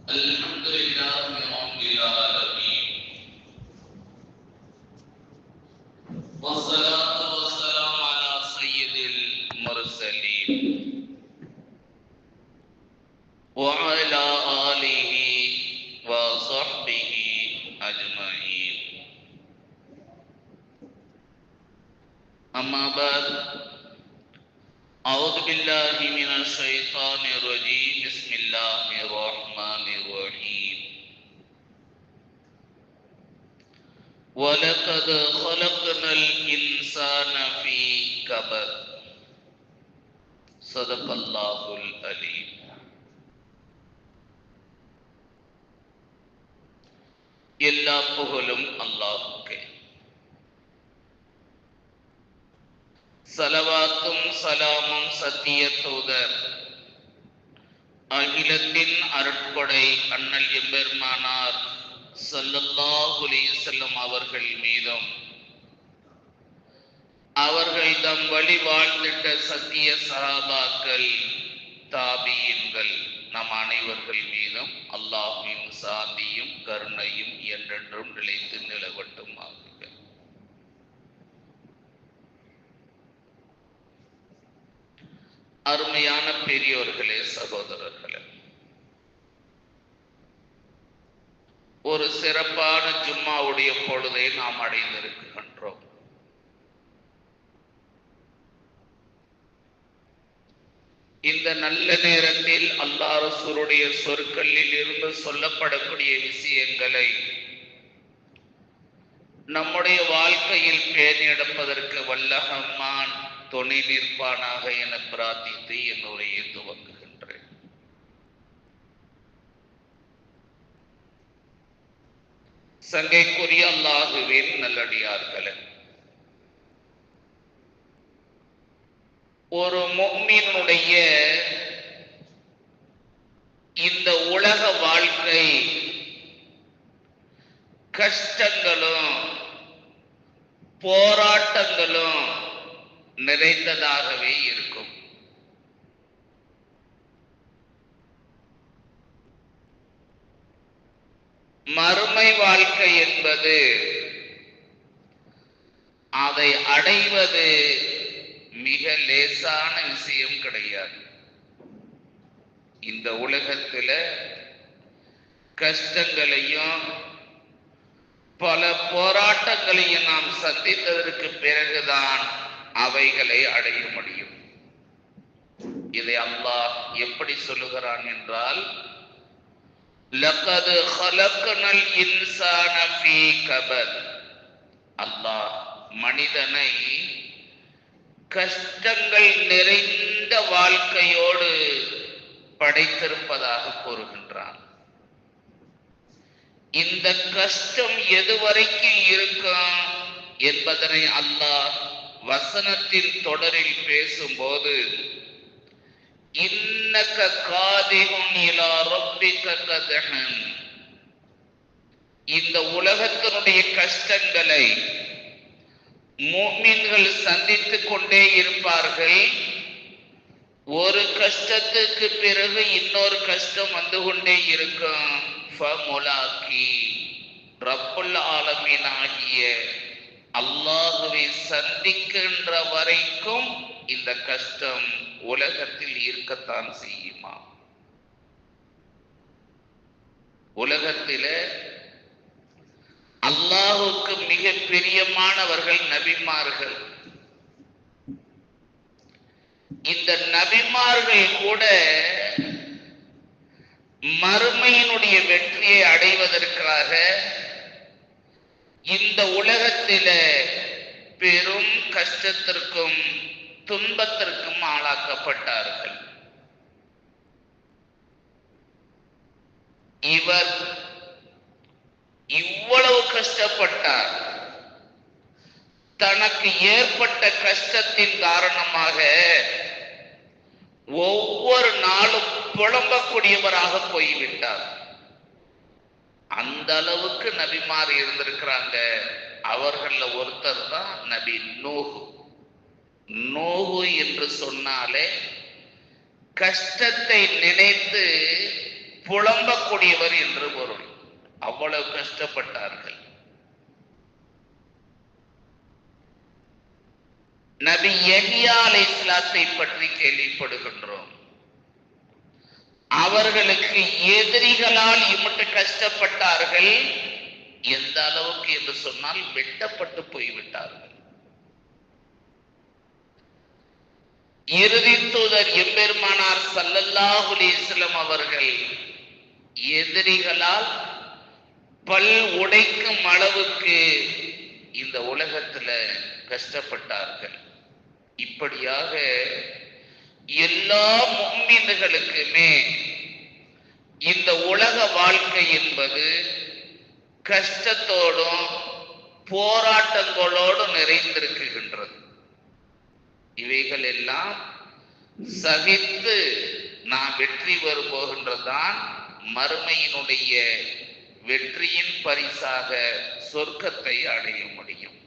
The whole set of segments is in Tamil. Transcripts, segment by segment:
الحمد لله رب العالمين والصلاة والسلام على سيد المرسلين وعلى آله وصحبه أجمعين. أما بعد، أعوذ بالله من الشيطان الرجيم. بسم الله الرحمن الرحيم. وَلَقَدْ خَلَقْنَا الْإِنسَانَ فِي كَبَدٍ. صدق الله العليم. எல்லா புகழும் அல்லாஹ்வுக்கே. சலவாத்தும் சலாமும் சத்திய தூதர் அகிலத்தின் அருட்கொடை அண்ணல் எம்பெருமானார் ஸல்லல்லாஹு அலைஹி வஸல்லம் அவர்கள் மீதும், அவர்கள் தம் வழி வாழ்ந்திட்ட சத்திய சஹாபாக்கள், தாபியீன்கள், நம் அனைவர்கள் மீதும் அல்லாஹ்வின் சாந்தியும் கருணையும் என்றென்றும் நிலைத்து நிலவட்டுமாக. அருமையான பெரியோர்களே, சகோதரர்களே, ஒரு சிறப்பான ஜும்மாவுடைய பொழுதை நாம் அடைந்திருக்கின்றோம். இந்த நல்ல நேரத்தில் அல்லாஹ் ரசூலுடைய சொற்களில் இருந்து சொல்லப்படக்கூடிய விஷயங்களை நம்முடைய வாழ்க்கையில் பேணி எடுப்பதற்கு வல்லஹம்மான் துணை நிற்பானாக என பிரார்த்தித்து என் உரையை துவங்குகின்றேன். சங்கைக்குரிய அல்லாஹுவின் நல்லடியார்களே, ஒரு முஃமினுடைய இந்த உலக வாழ்க்கை கஷ்டங்களும் போராட்டங்களும் நிறைந்ததாகவே இருக்கும். மறுமை வாழ்க்கை என்பது, அதை அடைவது மிக லேசான விஷயம் கிடையாது. இந்த உலகத்துல கஷ்டங்களையும் பல போராட்டங்களையும் நாம் சந்தித்ததற்கு பிறகுதான் அவைகளை அடைய முடியும். இதை அல்லாஹ் எப்படி சொல்லுகிறான் என்றால், லகத் ஹலக்னல் இன்சான ஃபீ கபத். அல்லாஹ் மனிதனை கஷ்டங்கள் நிறைந்த வாழ்க்கையோடு படைத்திருப்பதாக கூறுகின்றான். இந்த கஷ்டம் எதுவரைக்கும் இருக்கும் என்பதனை அல்லாஹ் வசனத்தின் தொடரில் பேசும்போது, இன்னக காதிஹுன் இலா ரப்பிக கதஹன், இந்த உலகத்தினுடைய கஷ்டங்களை முஃமின்கள் சந்தித்துக் கொண்டே இருப்பார்கள். ஒரு கஷ்டத்துக்கு பிறகு இன்னொரு கஷ்டம் வந்து கொண்டே இருக்கும். ஃபமுலாக்கி, ரப்புல் ஆலமீன் ஆகிய அல்லாஹுவை சந்திக்கின்ற வரைக்கும் இந்த கஷ்டம் உலகத்தில் இருக்கத்தான் செய்யுமா? உலகத்தில அல்லாஹுக்கு மிக பிரியமானவர்கள் நபிமார்கள். இந்த நபிமார்கள் கூட மறுமையினுடைய வெற்றியை அடைவதற்காக இந்த உலகத்தில பெரும் கஷ்டத்திற்கும் துன்பத்திற்கும் ஆளாக்கப்பட்டார்கள். இவர் இவ்வளவு கஷ்டப்பட்டார். தனக்கு ஏற்பட்ட கஷ்டத்தின் காரணமாக ஒவ்வொரு நாளும் புலம்பக்கூடியவராக போய்விட்டார். அந்த அளவுக்கு நபிமார் இருந்திருக்கிறாங்க. அவர்கள ஒருத்தர் தான் நபி நூஹ். நோவு என்று சொன்னாலே கஷ்டத்தை நினைத்து புலம்பக்கூடியவர் என்று பொருள். அவ்வளவு கஷ்டப்பட்டார்கள். நபி யஹ்யா அலைஹிஸ்ஸலாத்தை பற்றி கேள்விப்படுகின்றோம். அவர்களுக்கு எதிரிகளால் இம்மட்டு கஷ்டப்பட்டார்கள். எந்த அளவுக்கு என்று சொன்னால் வெட்டப்பட்டு போய்விட்டார்கள். இறுதி தூதர் எம்பெருமானார் ஸல்லல்லாஹு அலைஹி வஸல்லம் அவர்கள் எதிரிகளால் பல் உடைக்கும் அளவுக்கு இந்த உலகத்துல கஷ்டப்பட்டார்கள். இப்படியாக எல்லா முஃமின்களுக்குமே இந்த உலக வாழ்க்கை என்பது கஷ்டத்தோடும் போராட்டங்களோடும் நிறைந்திருக்கின்றது. இவைகள் எல்லாம் சகித்து நாம் வெற்றி பெற போகின்றதான் மறுமையினுடைய வெற்றியின் பரிசாக சொர்க்கத்தை அடைய முடியும்.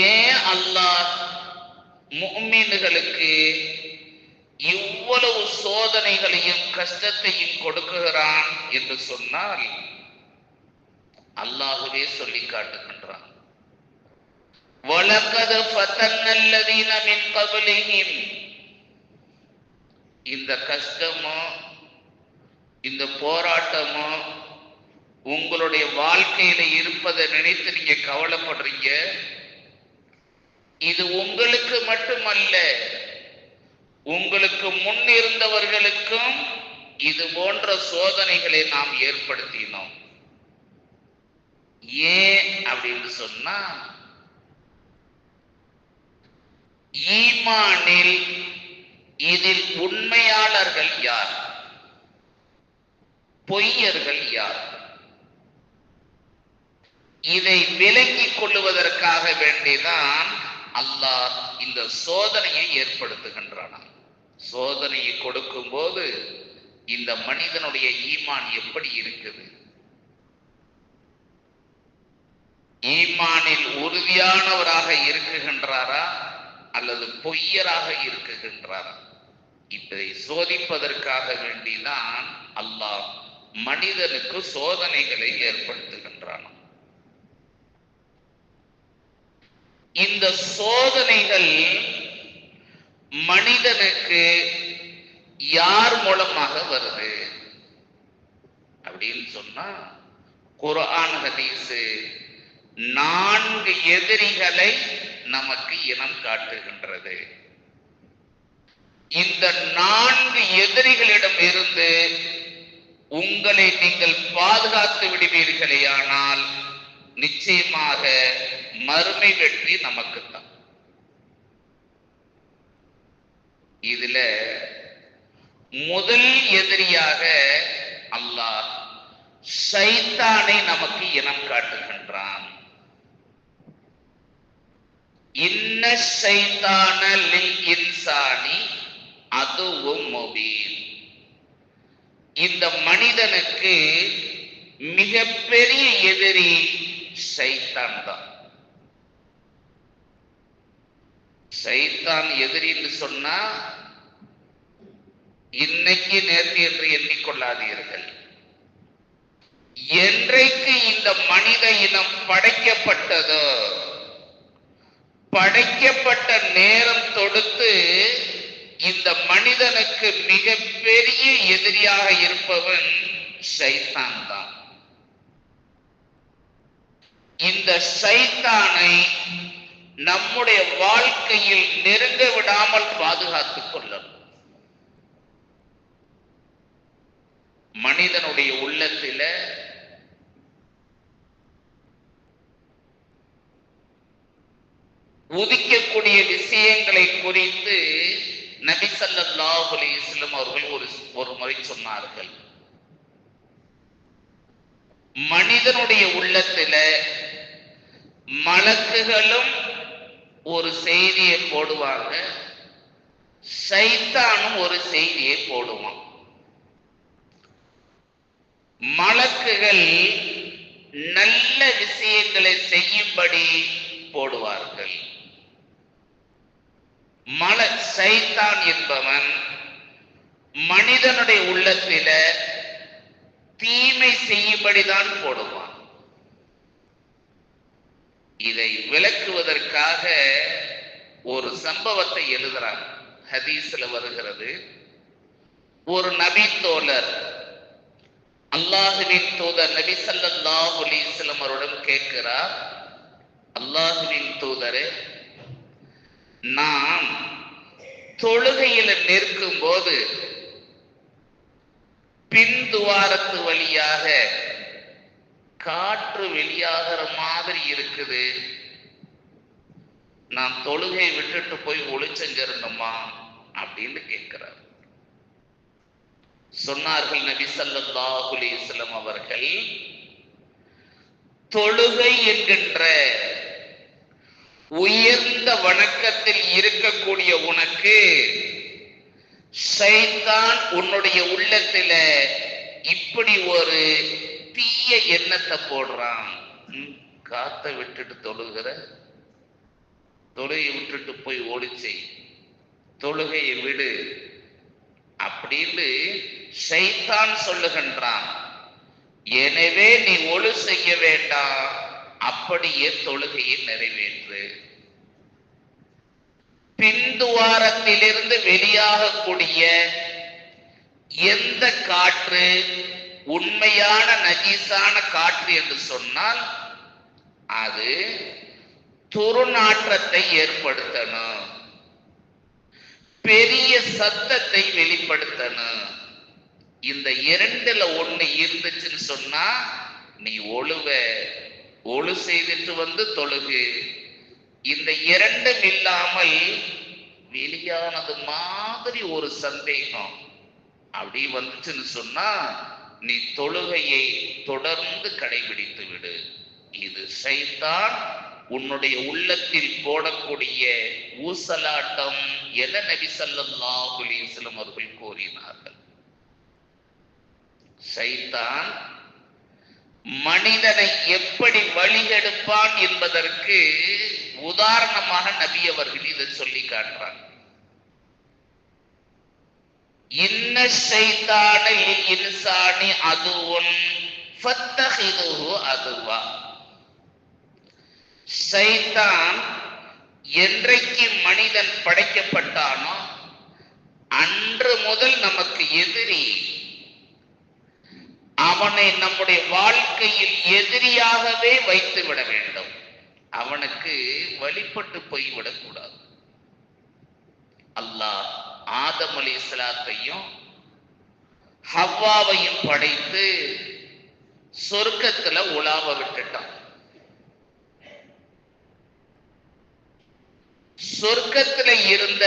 ஏன் அல்லாஹ் முஃமின்களுக்கு இவ்வளவு சோதனைகளையும் கஷ்டத்தையும் கொடுக்குகிறான் என்று சொன்னால் அல்லாஹ்வே சொல்லி காட்டுகின்றான். وَلَقَدْ فَتَنَّا الَّذِينَ مِنْ قَبْلِهِمْ. இந்த கஷ்டமோ இந்த போராட்டமோ உங்களுடைய வாழ்க்கையில இருப்பதை நினைத்து நீங்க கவலைப்படுறீங்க. இது உங்களுக்கு மட்டுமல்ல, உங்களுக்கு முன் இருந்தவர்களுக்கும் இது போன்ற சோதனைகளை நாம் ஏற்படுத்தினோம். ஏன் அப்படின்னு சொன்னா, ஈமானில் இதில் உண்மையாளர்கள் யார், பொய்யர்கள் யார், இதை விளங்கிக் கொள்ளுவதற்காக வேண்டிதான் அல்லாஹ் இந்த சோதனையை ஏற்படுத்துகின்றான். சோதனையை கொடுக்கும் போது இந்த மனிதனுடைய ஈமான் எப்படி இருக்குது, ஈமானில் உறுதியானவராக இருக்குகின்றாரா அல்லது பொய்யராக இருக்குகின்றாரா, இதை சோதிப்பதற்காக வேண்டிதான் அல்லாஹ் மனிதனுக்கு சோதனைகளை ஏற்படுத்துகின்றான். இந்த சோதனைகள் மனிதனுக்கு யார் மூலமாக வருது அப்படின்னு சொன்னா, குர்ஆன் ஹதீஸ் 4 எதிரிகளை நமக்கு இனம் காட்டுகின்றது. இந்த 4 எதிரிகளிடம் இருந்து உங்களை நீங்கள் பாதுகாத்து விடுவீர்களேயானால் நிச்சயமாக மறுமை வெற்றி நமக்குத்தான். இதுல முதல் எதிரியாக அல்லாஹ் ஷைத்தானை நமக்கு இனம் காட்டுகின்றான். இன்ன ஷைத்தான லில் இன்சானி அதுவும் முபீன். இந்த மனிதனுக்கு மிகப்பெரிய எதிரி ஷைத்தான் தான். ஷைத்தான் எதிரி என்று சொன்னா இன்னைக்கு நேற்று என்று எண்ணிக்கொள்ளாதீர்கள். என்றைக்கு இந்த மனித இனம் படைக்கப்பட்டதோ, படைக்கப்பட்ட நேரம் தொடுத்து இந்த மனிதனுக்கு மிகப்பெரிய எதிரியாக இருப்பவன் ஷைத்தான் தான். இந்த ஷைத்தானை நம்முடைய வாழ்க்கையில் நெருங்க விடாமல் பாதுகாத்துக் கொள்ளணும். மனிதனுடைய உள்ளத்தில உதிக்கக்கூடிய விஷயங்களை குறித்து நபி ஸல்லல்லாஹு அலைஹி வஸல்லம் அவர்கள் ஒரு முறை சொன்னார்கள். மனிதனுடைய உள்ளத்தில மலக்குகளும் ஒரு செய்தியை போடுவாங்க, ஷைத்தானும் ஒரு செய்தியை போடுவான். மலக்குகள் நல்ல விஷயங்களை செய்யும்படி போடுவார்கள். ஷைத்தான் என்பவன் மனிதனுடைய உள்ளத்தில தீமை செய்யும்படிதான் போடுவான். இதை விளக்குவதற்காக ஒரு சம்பவத்தை எழுதுறாங்க. ஹதீஸ்ல வருகிறது, ஒரு நபி தோழர் அல்லாஹுவின் தூதர் நபி ஸல்லல்லாஹு அலைஹி வஸல்லம் அவரிடம் கேட்கிறார், அல்லாஹுவின் தூதரே, நான் தொழுகையில் நிற்கும் போது பின் துவாரத்து வழியாக காற்று வெளியாகிற மாதிரி இருக்குது, நான் தொழுகை விட்டுட்டு போய் ஒளி செஞ்சிருந்தோமா அப்படின்னு கேட்கிறார். சொன்னார்கள் நபி ஸல்லல்லாஹு அலைஹி வஸல்லம் அவர்கள், தொழுகை என்கின்ற உயர்ந்த வணக்கத்தில் இருக்கக்கூடிய உனக்கு ஷைத்தான் உன்னுடைய உள்ளத்தில இப்படி ஒரு தீய எண்ணத்தை போடுறான். காத்தை விட்டுட்டு தொழுகிற, தொழுகையை விட்டுட்டு போய் ஓடிச்சை, தொழுகையை விடு அப்படின்னு ஷைத்தான் சொல்லுகின்றான். எனவே நீ ஒழு செய்ய வேண்டாம், அப்படியே தொழுகையை நிறைவேற்று. பின்துவாரத்திலிருந்து வெளியாகக்கூடிய எந்த காற்று உண்மையான நஜீஸான காற்று என்று சொன்னால் அது துர்நாற்றத்தை ஏற்படுத்தணும், பெரிய சத்தத்தை வெளிப்படுத்தணும். இந்த இரண்டுல ஒண்ணு இருந்துச்சுன்னு சொன்னா நீ ஒழு செய்துட்டு வந்து தொழுகு. இந்த இரண்டும் இல்லாமல் வெளியானது மாதிரி ஒரு சந்தேகம் அப்படி வந்துச்சுன்னு சொன்னா நீ தொழுகையை தொடர்ந்து கடைபிடித்து விடு. இது ஷைத்தான் உன்னுடைய உள்ளத்தில் போடக்கூடிய ஊசலாட்டம் என நபி ஸல்லல்லாஹு அலைஹி வஸல்லம் அவர்கள் கூறினார்கள். ஷைத்தான் மனிதனை எப்படி வழிகெடுப்பான் என்பதற்கு உதாரணமாக நபி அவர்கள் இதை சொல்லி காட்டுறாங்க. இன்ன ஷைத்தான லில் இன்சானி அதுவுன் ஃபத்தஹிதுஹு அதுவா. ஷைத்தான் என்றைக்கு மனிதன் படைக்கப்பட்டானோ அன்று முதல் நமக்கு எதிரி. அவனை நம்முடைய வாழ்க்கையில் எதிரியாகவே வைத்து விட வேண்டும். அவனுக்கு வழிபட்டு போய்விடக்கூடாது. அல்லாஹ் ஆதம் அலைஹிஸ்ஸலாத்தையும் ஹவ்வாவையும் படைத்து சொர்க்கத்துல உலாவ விட்டுட்டான். சொர்க்கத்துல இருந்த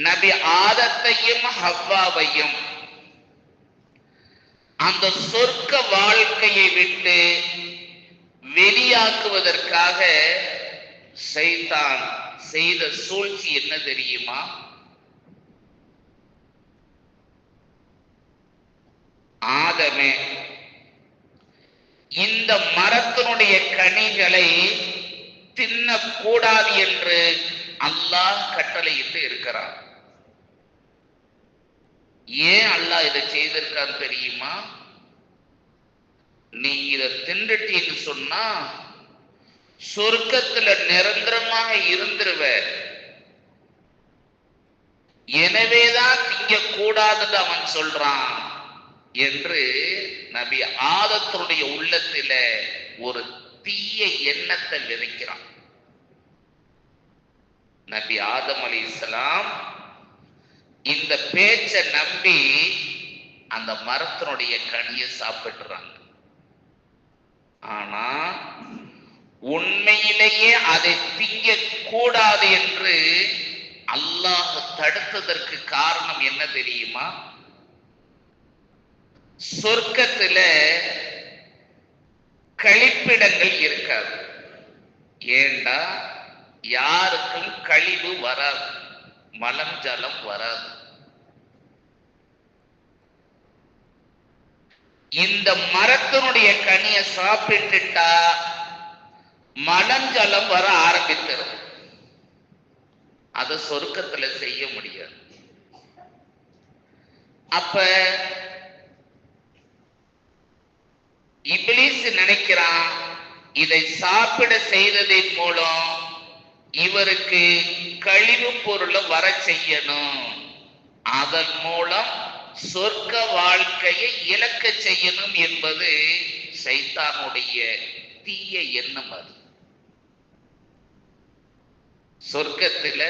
நபி ஆதத்தையும் ஹவ்வாவையும் அந்த சொர்க்க வாழ்க்கையை விட்டு வெளியாக்குவதற்காக ஷைத்தான் செய்த சூழ்ச்சி என்ன தெரியுமா? ஆதமே, இந்த மரத்தினுடைய கனிகளை தின்னக்கூடாது என்று அல்லாஹ் கட்டளையிட்டு இருக்கிறான். ஏன் அல்லாஹ் இதை செய்திருக்கான்னு தெரியுமா? நீ இதை தின்றுட்டீன்னு சொன்னா சொர்க்கத்துல நிரந்தரமாக இருந்துருவ. எனவேதான் திங்க கூடாதுன்னு அவன் சொல்றான் என்று நபி ஆதத்தினுடைய உள்ளத்தில ஒரு தீய எண்ணத்தை விதைக்கிறான். நபி ஆதம் அலைஹிஸ்ஸலாம் இந்த பேச்சை நம்பி அந்த மரத்தினுடைய கனியை சாப்பிட்டுறாங்க. ஆனா உண்மையிலேயே அதை திங்க கூடாது என்று அல்லாஹ் தடுத்ததற்கு காரணம் என்ன தெரியுமா? சொர்க்கத்துல கழிப்பிடங்கள் இருக்காது. ஏண்டா யாருக்கும் கழிவு வராது, மலம் ஜலம் வராது. இந்த மரத்தினுடைய கனியை சாப்பிட்டுட்டா மலஞ்சலம் வர ஆரம்பித்திரும். அதை சொர்க்கத்துல செய்ய முடியாது. அப்ப இப்லீஸ் நினைக்கிறான், இதை சாப்பிட செய்ததின் மூலம் இவருக்கு கழிவு பொருளை வர செய்யணும், அதன் மூலம் சொர்க்க வாழ்க்கையை இழக்க செய்யணும் என்பது சைத்தானுடைய தீய எண்ணம். அது சொர்க்கத்துல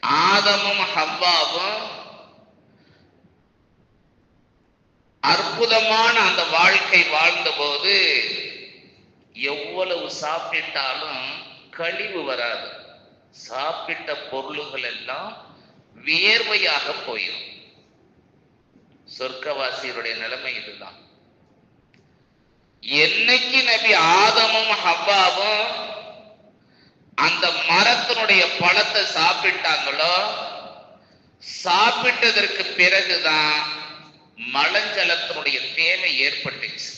ஆதமும் ஹவ்வாவும் அற்புதமான அந்த வாழ்க்கை வாழ்ந்தபோது எவ்வளவு சாப்பிட்டாலும் கழிவு வராது. சாப்பிட்ட பொருள்கள் எல்லாம் வியர்வையாக போயிடும். சொர்க்கவாசியருடைய நிலைமை இதுதான். என்னைக்கு நபி ஆதமும் ஹவ்வாவும் அந்த மரத்தினுடைய பழத்தை சாப்பிட்டாங்களோ, சாப்பிட்டதற்கு பிறகுதான் மலஞ்சலத்தினுடைய தேவை ஏற்பட்டுச்சு.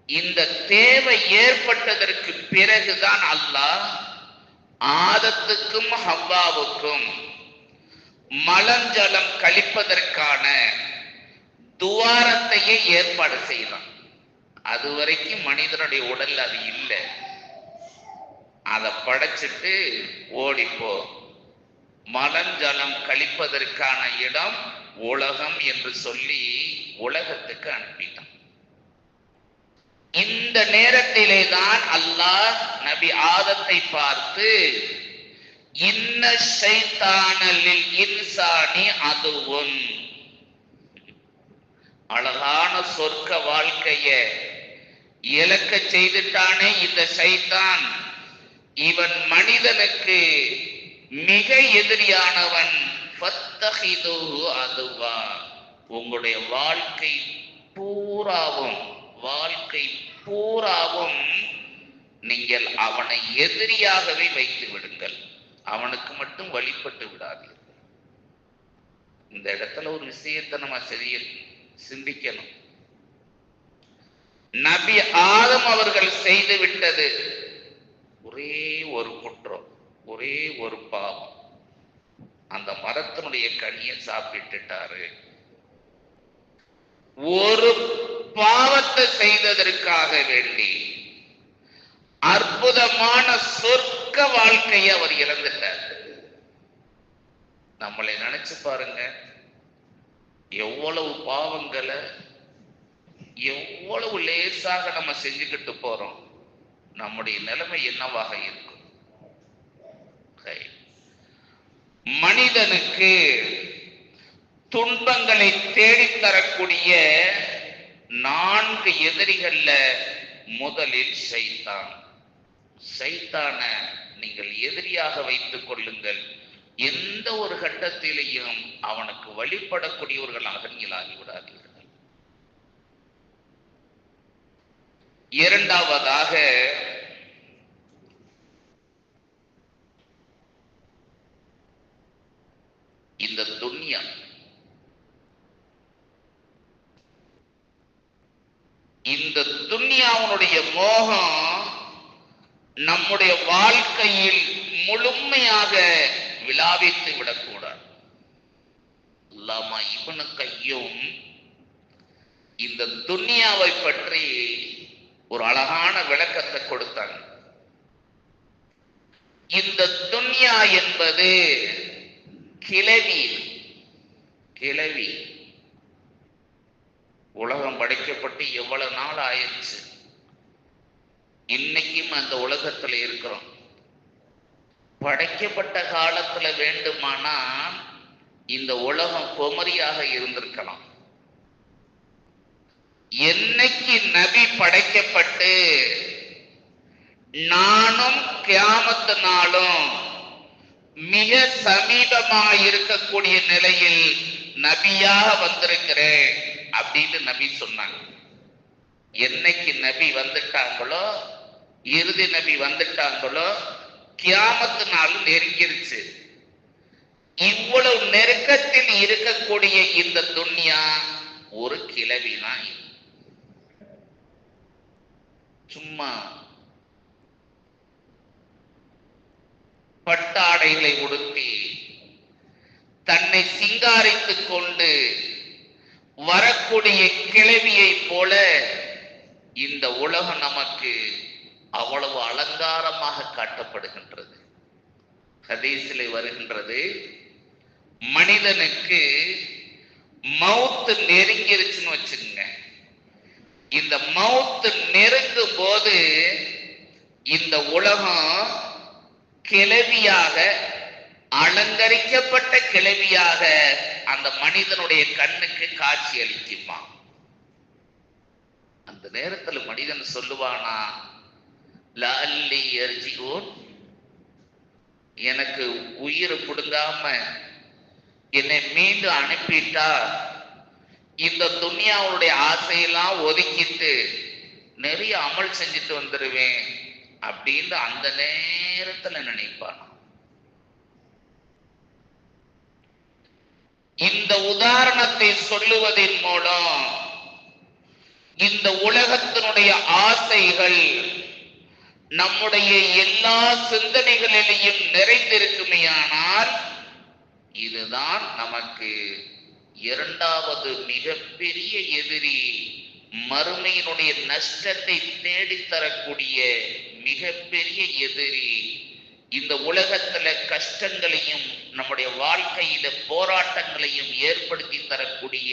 இந்த தேவை ஏற்பட்டதற்கு பிறகுதான் அல்லாஹ் ஆதத்துக்கும் ஹவ்வாவுக்கும் மலஞ்சலம் கழிப்பதற்கான துவாரத்தையே ஏற்பாடு செய்யலாம். அதுவரைக்கும் மனிதனுடைய உடல் அது இல்லை. அதை படைச்சிட்டு ஓடிப்போ, மலஞ்சலம் கழிப்பதற்கான இடம் உலகம் என்று சொல்லி உலகத்துக்கு அனுப்பிட்டான். இந்த நேரத்திலே தான் அல்லாஹ் நபி ஆதத்தை பார்த்து, இன்ன ஷைத்தான லில் இன்சானி அதுவுன், அழகான சொர்க்க வாழ்க்கைய இழக்க செய்துட்டானே இந்த ஷைத்தான், இவன் மனிதனுக்கு மிக எதிரியானவன். ஃபத்தஹிதுஹு அதுவா, உங்களுடைய வாழ்க்கை பூராவும் நீங்கள் அவனை எதிரியாகவே வைத்து விடுங்கள், அவனுக்கு மட்டும் வழிபட்டு விடாதீர்கள். இந்த இடத்துல ஒரு விஷயத்தை நம்ம சிந்திக்கணும். நபி ஆதம் அவர்கள் செய்து விட்டது ஒரே ஒரு குற்றம், ஒரே ஒரு பாவம். அந்த மரத்தினுடைய கனியை சாப்பிட்டுட்டாரு. ஒரு பாவத்தை செய்ததற்காக வேண்டி அற்புதமான சொர்க்க வாழ்க்கையை அவர் இழந்துட்டார். நம்மளை நினைச்சு பாருங்க, எவ்வளவு பாவங்களை எவ்வளவு லேசாக நம்ம செஞ்சுக்கிட்டு போறோம். நம்முடைய நிலைமை என்னவாக இருக்கும்? மனிதனுக்கு துன்பங்களை தேடித்தரக்கூடிய 4 எதிரிகள்ல முதலில் சைத்தான். சைத்தான நீங்கள் எதிரியாக வைத்துக் கொள்ளுங்கள். எந்த ஒரு கட்டத்திலேயும் அவனுக்கு வழிபடக்கூடியவர்களாக நீங்கள் ஆகிவிடாதீர்கள். இரண்டாவதாக, இந்த துன்யா, இந்த துன்யாவுடைய மோகம் நம்முடைய வாழ்க்கையில் முழுமையாக விலாவித்து விடக்கூடாது. அல்லாமா இப்னு கையும் இந்த துன்யாவை பற்றி ஒரு அழகான விளக்கத்தை கொடுத்தாங்க. இந்த துன்யா என்பது கிளவி. உலகம் படைக்கப்பட்டு எவ்வளவு நாள் ஆயிடுச்சு, இன்னைக்கும் அந்த உலகத்துல இருக்கிறோம். படைக்கப்பட்ட காலத்துல வேண்டுமானா இந்த உலகம் பொமரியாக இருந்திருக்கலாம். என்னைக்கு நபி படைக்கப்பட்டு நானும் கியாமத்து நாளும் மிக சமீபமாக இருக்கக்கூடிய நிலையில் நபியாக வந்திருக்கிறேன் அப்படின்னு நபி சொன்னாங்க. என்னைக்கு நபி வந்துட்டாங்களோ, இறுதி நபி வந்துட்டாங்களோ, கியாமத்து நாள் நெருங்கிருச்சு. இவ்வளவு நெருக்கத்தில் இருக்கக்கூடிய இந்த துன்யா ஒரு கிளவிதான். சும்மா பட்டாடைகளை உடுத்தி தன்னை சிங்காரித்துக் கொண்டு வரக்கூடிய கிழவியை போல இந்த உலகம் நமக்கு அவ்வளவு அலங்காரமாக காட்டப்படுகின்றது. ஹதீஸிலே வருகின்றது, மனிதனுக்கு மவுத்து நெருங்கிருச்சுன்னு வச்சுங்க. இந்த மவுத்து நெருங்கும் போது இந்த உலகம் கிளவியாக, அலங்கரிக்கப்பட்ட கிளவியாக அந்த மனிதனுடைய கண்ணுக்கு காட்சி அளிக்குமா. அந்த நேரத்தில் மனிதன் சொல்லுவானா, லஅல்லி யர்ஜிஊன், எனக்கு உயிர் புடுங்காம என்னை மீண்டும் அனுப்பிட்டா இந்த துன்யாவுடைய ஆசையெல்லாம் ஒதுக்கிட்டு நிறைய அமல் செஞ்சுட்டு வந்துடுவேன் அப்படின்னு அந்த நேரத்துல நினைப்பான். இந்த உதாரணத்தை சொல்லுவதன் மூலம் இந்த உலகத்தினுடைய ஆசைகள் நம்முடைய எல்லா சிந்தனைகளிலேயும் நிறைந்திருக்குமேயானால் இதுதான் நமக்கு இரண்டாவது மிகப்பெரிய எதிரி, மறுமையினுடைய நஷ்டத்தை தேடித்தரக்கூடிய மிகப்பெரிய எதிரி. இந்த உலகத்துல கஷ்டங்களையும் நம்முடைய வாழ்க்கையில போராட்டங்களையும் ஏற்படுத்தி தரக்கூடிய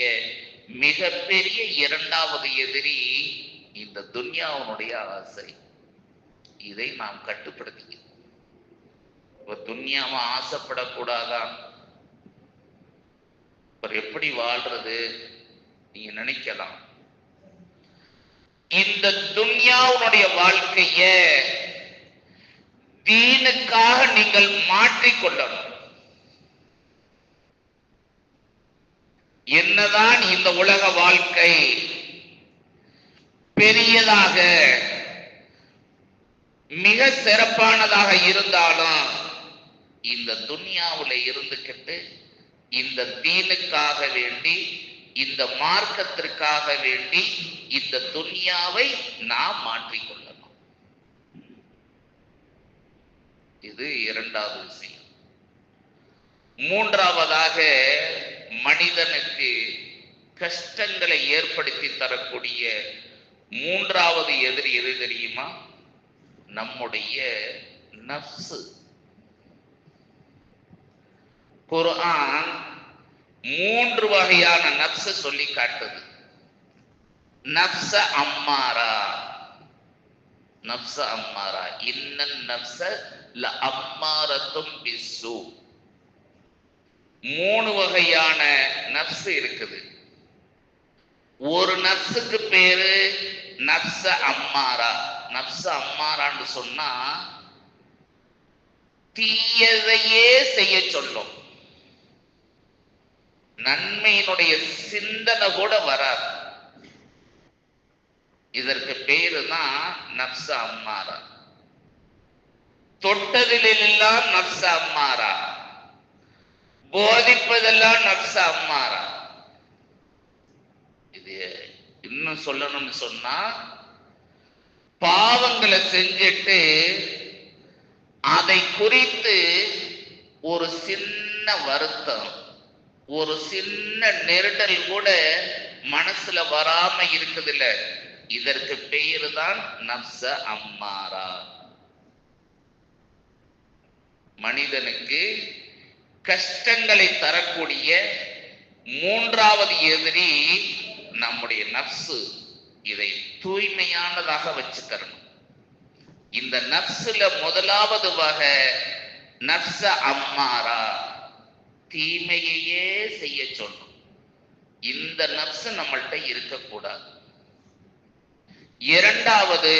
மிகப்பெரிய இரண்டாவது எதிரி இந்த துன்யாவுடைய ஆசை. இதை நாம் கட்டுப்படுத்திக்கணும். துன்யாவை ஆசைப்படக்கூடாதா? எப்படி வாழ்றது நீங்க நினைக்கலாம். இந்த துன்யாவுடைய வாழ்க்கைய தீனுக்காக நீங்கள் மாற்றிக்கொள்ளணும். என்னதான் இந்த உலக வாழ்க்கை பெரியதாக மிக சிறப்பானதாக இருந்தாலும் இந்த துன்யாவுல இருந்துகிட்டு இந்த தீனுக்காக வேண்டி, இந்த மார்க்கத்திற்காக வேண்டி இந்த துன்யாவை நாம் மாற்றிக்கொள்ளணும். இது இரண்டாவது விஷயம். மூன்றாவதாக மனிதனுக்கு கஷ்டங்களை ஏற்படுத்தி தரக்கூடிய மூன்றாவது எதிரி எது தெரியுமா? நம்முடைய நஃப்ஸ். குர்ஆன் மூன்று வகையான நஃப்ஸ் சொல்லி காட்டுது. நஃப்ஸ அம்மாரா, நஃப்ஸ அம்மாரா, இன்னன் நஃப்ஸ லஅம்மாரத்தும் பிஸ்ஸூ. மூணு வகையான நஃப்ஸ் இருக்குது. ஒரு நஃப்ஸுக்கு பேரு நஃப்ஸ அம்மாரா. நஃப்ஸ அம்மாரான்னு சொன்னா தீயதையே செய்ய சொல்லும், நன்மையினுடைய சிந்தனை கூட வராது. இதற்கு பேரு தான் நஃப்ஸ அம்மாரா. தொட்டதிலெல்லாம் நஃப்ஸ அம்மாரா, போதிப்பதெல்லாம் நஃப்ஸ அம்மாரா. இது இன்னும் சொல்லணும்னு சொன்னா, பாவங்களை செஞ்சிட்டு அதை குறித்து ஒரு சின்ன வருத்தம், ஒரு சின்ன நெருடல் கூட மனசுல வராம இருக்குதுல்ல, இதற்கு பெயர் தான் நஃப்ஸ அம்மாரா. மனிதனுக்கு கஷ்டங்களை தரக்கூடிய மூன்றாவது எதிரி நம்முடைய நஃப்ஸ். இதை தூய்மையானதாக வச்சுக்கணும். இந்த நஃப்ஸ்ல முதலாவது வகை நஃப்ஸ அம்மாரா, தீமையையே செய்ய சொல்லும். இந்த நஃப்ஸ் நம்மள்கிட்ட இருக்கக்கூடாது. இரண்டாவது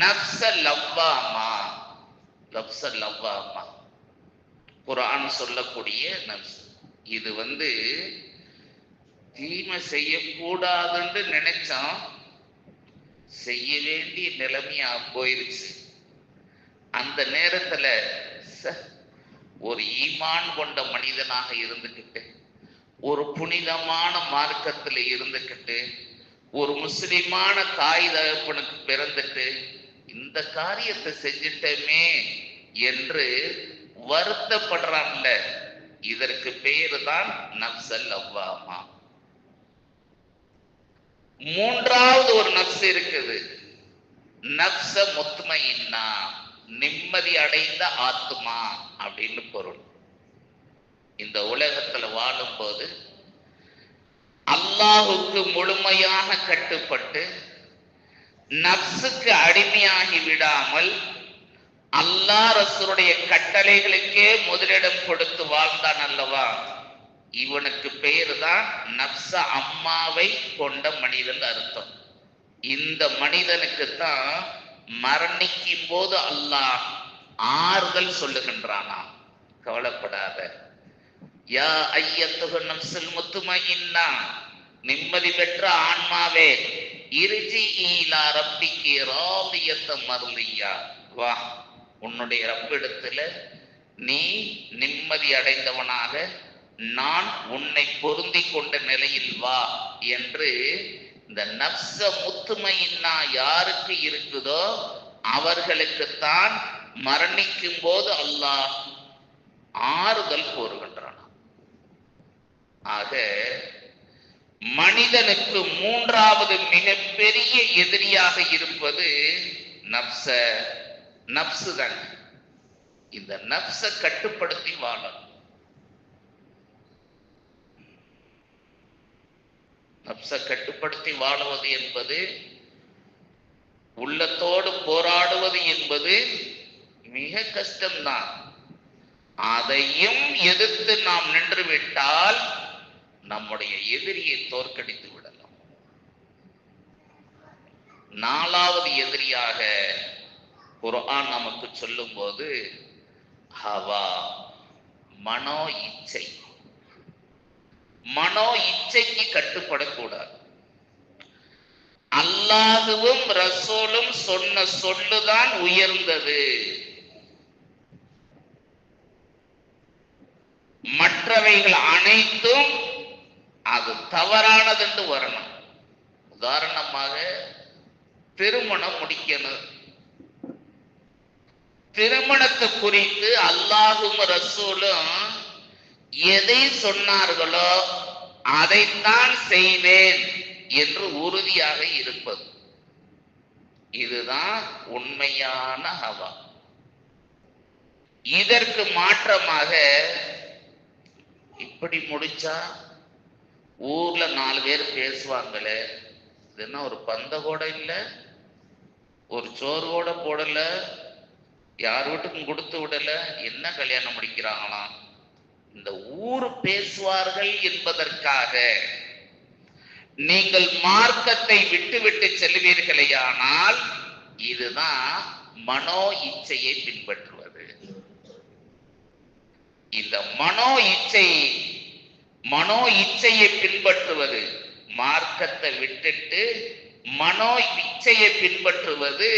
நஃப்ஸ லவ்வாமா. நஃப்ஸ லவ்வாமா குர்ஆன் சொல்லக்கூடிய நஃப்ஸ். இது தீமை செய்யக்கூடாதுன்னு நினைச்சோம், செய்ய வேண்டிய நிலைமையா போயிருச்சு. அந்த நேரத்துல ஒரு ஈமான் கொண்ட மனிதனாக இருந்துகிட்டு, ஒரு புனிதமான மார்க்கத்தில் இருந்துகிட்டு, ஒரு முஸ்லிமான தாய் தகப்பனுக்கு பிறந்துட்டு இந்த காரியத்தை செஞ்சிட்டமே என்று வருத்தப்படுறான்ல, இதற்கு பேரு தான் நப்சல் லவ்வாமா. மூன்றாவது ஒரு நப்ஸ் இருக்குது, நப்ச முத்மஇன்னா, நிம்மதி அடைந்த ஆத்மா அப்படின்னு பொருள். இந்த உலகத்துல வாழும்போது அல்லாஹுக்கு முழுமையாக கட்டுப்பட்டு நப்சுக்கு அடிமையாகி விடாமல் அல்லாஹ் ரசூலுடைய கட்டளைகளுக்கே முதலிடம் கொடுத்து வாழ்ந்தான் அல்லவா, இவனுக்கு பெயர் தான் நப்ச அம்மாவை கொண்ட மனிதன் அர்த்தம். இந்த மனிதனுக்கு தான் மரணிக்கும் போது அல்லாஹ் ஆறுதல் சொல்லுகின்றானா, கவலைப்படாத, யா ஐயத்துஹு நப்சுல் முத்மஇன்னா, நிம்மதி பெற்ற ஆன்மாவே, இர்ஜி இலா ரப்பிகி ராதியத்தம் மர்லியா, வா உன்னுடைய ரப்பிடத்துல நீ நிம்மதி அடைந்தவனாக, நான் உன்னை பொருந்தி கொண்ட நிலையில் வா என்று இந்த நப்ச முத்மஇன்னா யாருக்கு இருக்குதோ அவர்களுக்குத்தான் மரணிக்கும் போது அல்லாஹ் ஆறுதல் கூறுகின்றான். ஆக மனிதனுக்கு மூன்றாவது மிகப்பெரிய எதிரியாக இருப்பது நப்சு தான். இந்த நப்ச கட்டுப்படுத்தி வாழணும். நப்ச கட்டுப்படுத்தி வாழுவது என்பது, உள்ளத்தோடு போராடுவது என்பது மிக கஷ்டம்தான். அதையும் எதிர்த்து நாம் நின்று விட்டால் நம்முடைய எதிரியை தோற்கடித்து விடலாம். நாலாவது எதிரியாக குர்ஆன் நமக்கு சொல்லும் போது ஹவா, மனோ இச்சை. மனோ இச்சைக்கு கட்டுப்படக்கூடாது. அல்லாஹுவும் ரசூலும் சொன்ன சொல்லுதான் உயர்ந்தது, மற்றவைகள் அனைத்தும் அது தவறானது என்று வரணும். உதாரணமாக திருமணம் முடிக்கணும். திருமணத்தை குறித்து அல்லாஹும் ரசூலும் எதை சொன்னார்களோ அதைத்தான் செய்வேன் என்று உறுதியாக இருப்பது, இதுதான் உண்மையான ஹவா. இதற்கு மாற்றமாக இப்படி முடிச்சா ஊர்ல 4 பேர் பேசுவாங்களே, இதுன்னா ஒரு பந்த கூட இல்லை, ஒரு சோறு கூட போடல, யார் வீட்டுக்கும் கொடுத்து விடல, என்ன கல்யாணம் முடிக்கிறாங்களாம், இந்த ஊர் பேசுவார்கள் என்பதற்காக நீங்கள் மார்க்கத்தை விட்டு விட்டு செல்வீர்களேயானால் இதுதான் மனோ இச்சையை பின்பற்றுவது. இந்த மனோ இச்சையை பின்பற்றுவது, மார்க்கத்தை விட்டுட்டு மனோ இச்சையை பின்பற்றுவது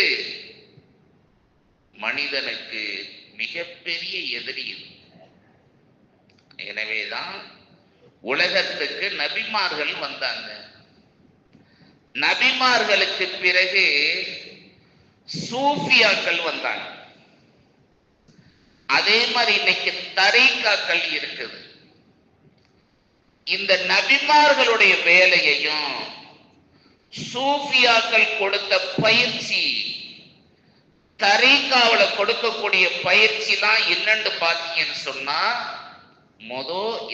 மனிதனுக்கு மிகப்பெரிய எதிரி. எனவேதான் உலகத்துக்கு நபிமார்கள் வந்தாங்க. நபிமார்களுக்கு பிறகு சூஃபியாக்கள் வந்தாங்க. அதே மாதிரி இன்னைக்கு தரீகாக்கள் இருக்குது. இந்த நபிமார்களுடைய வேலையையும் சூஃபியாக்கள் கொடுத்த பயிற்சி, தரீகாவுல கொடுக்கக்கூடிய பயிற்சி தான் என்னன்னு பாத்தீங்கன்னு சொன்னா,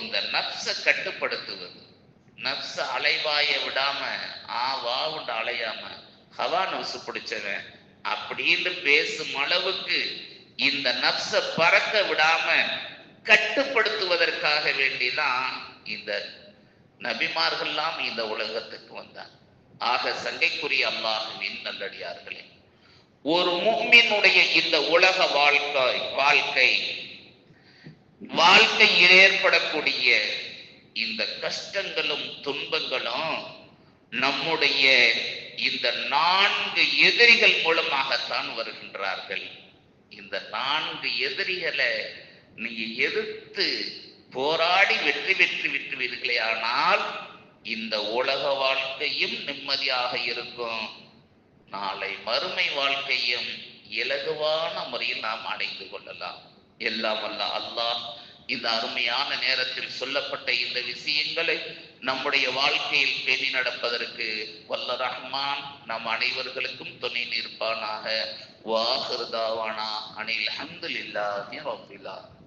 இந்த நப்ச கட்டுப்படுத்துவது. நப்ச அலைவாய விடாம வாவுண்டு அலையாம ஹவா நப்சு பிடிச்சவன் அப்படின்னு பேசும் அளவுக்கு இந்த நப்ச பறக்க விடாம கட்டுப்படுத்துவதற்காக வேண்டிதான் இந்த நபிமார்கள்லாம் இந்த உலகத்துக்கு வந்தார். ஆக சங்கைக்குரிய அல்லாஹ்வின் நல்லடியார்களே, ஒரு முஃமினுடைய இந்த உலக வாழ்க்கையில் ஏற்படக்கூடிய இந்த கஷ்டங்களும் துன்பங்களும் நம்முடைய இந்த 4 எதிரிகள் மூலமாகத்தான் வருகின்றார்கள். இந்த 4 எதிரிகளை நீங்க எதிர்த்து போராடி வெற்றி விட்டுவீர்களே ஆனால் இந்த உலக வாழ்க்கையும் நிம்மதியாக இருக்கும், நாளை மறுமை வாழ்க்கையும் இலகுவான முறையில் நாம் அடைந்து கொள்ளலாம். எல்லாம் வல்ல அல்லாஹ் இந்த அருமையான நேரத்தில் சொல்லப்பட்ட இந்த விஷயங்களை நம்முடைய வாழ்க்கையில் பேணி நடப்பதற்கு வல்ல ரஹ்மான் நம் அனைவர்களுக்கும் துணை நிற்பானாக. வாஹிரு தாவானா அனில் ஹம்துலில்லாஹி ரப்பில் ஆலமீன்.